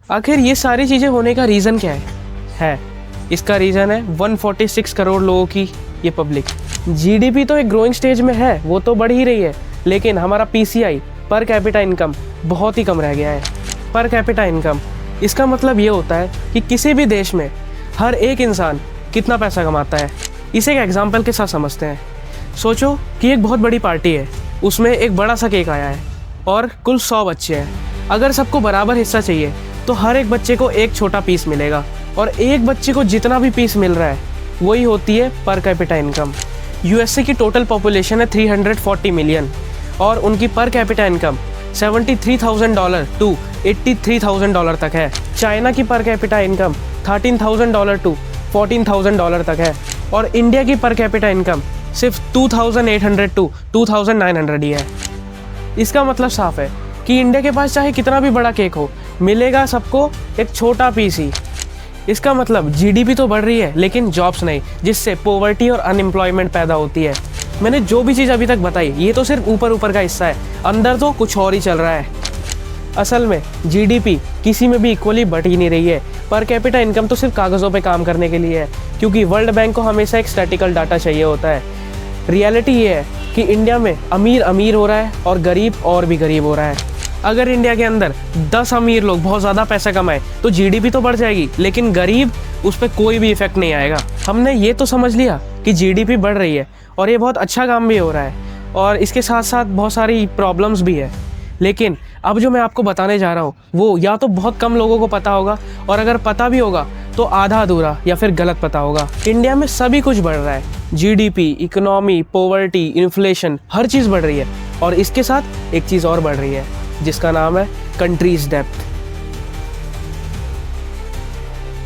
आखिर ये सारी चीज़ें होने का रीज़न क्या है? इसका रीज़न है 146 करोड़ लोगों की ये पब्लिक। जीडीपी तो एक ग्रोइंग स्टेज में है, वो तो बढ़ ही रही है, लेकिन हमारा पीसीआई पर कैपिटा इनकम बहुत ही कम रह गया है। पर कैपिटा इनकम, इसका मतलब ये होता है कि किसी भी देश में हर एक इंसान कितना पैसा कमाता है। इसे एक एग्जाम्पल के साथ समझते हैं। सोचो कि एक बहुत बड़ी पार्टी है, उसमें एक बड़ा सा केक आया है और कुल 100 बच्चे हैं। अगर सबको बराबर हिस्सा चाहिए तो हर एक बच्चे को एक छोटा पीस मिलेगा, और एक बच्चे को जितना भी पीस मिल रहा है वही होती है पर कैपिटा इनकम। यूएसए की टोटल पॉपुलेशन है 340 मिलियन और उनकी पर कैपिटा इनकम $73,000 टू $83,000 तक है। चाइना की पर कैपिटा इनकम $13,000 टू $14,000 तक है और इंडिया की पर कैपिटा इनकम सिर्फ 2,800 टू 2,900 ही है। इसका मतलब साफ है कि इंडिया के पास चाहे कितना भी बड़ा केक हो, मिलेगा सबको एक छोटा पीस ही। इसका मतलब जीडीपी तो बढ़ रही है लेकिन जॉब्स नहीं, जिससे पॉवर्टी और अनएम्प्लॉयमेंट पैदा होती है। मैंने जो भी चीज़ अभी तक बताई ये तो सिर्फ ऊपर ऊपर का हिस्सा है, अंदर तो कुछ और ही चल रहा है। असल में जीडीपी किसी में भी इक्वली बढ़ ही नहीं रही है। पर कैपिटा इनकम तो सिर्फ कागज़ों पे काम करने के लिए है, क्योंकि वर्ल्ड बैंक को हमेशा एक स्टैटिकल डाटा चाहिए होता है। रियलिटी ये है कि इंडिया में अमीर अमीर हो रहा है और गरीब और भी गरीब हो रहा है। अगर इंडिया के अंदर 10 अमीर लोग बहुत ज़्यादा पैसा कमाए तो जीडीपी तो बढ़ जाएगी, लेकिन गरीब उस पर कोई भी इफेक्ट नहीं आएगा। हमने ये तो समझ लिया कि जीडीपी बढ़ रही है और ये बहुत अच्छा काम भी हो रहा है, और इसके साथ साथ बहुत सारी प्रॉब्लम्स भी है। लेकिन अब जो मैं आपको बताने जा रहा हूँ वो या तो बहुत कम लोगों को पता होगा, और अगर पता भी होगा तो आधा अधूरा या फिर गलत पता होगा। इंडिया में सभी कुछ बढ़ रहा है, जीडीपी, इकोनॉमी, पॉवर्टी, इन्फ्लेशन, हर चीज़ बढ़ रही है। और इसके साथ एक चीज़ और बढ़ रही है जिसका नाम है कंट्रीज डेप्थ।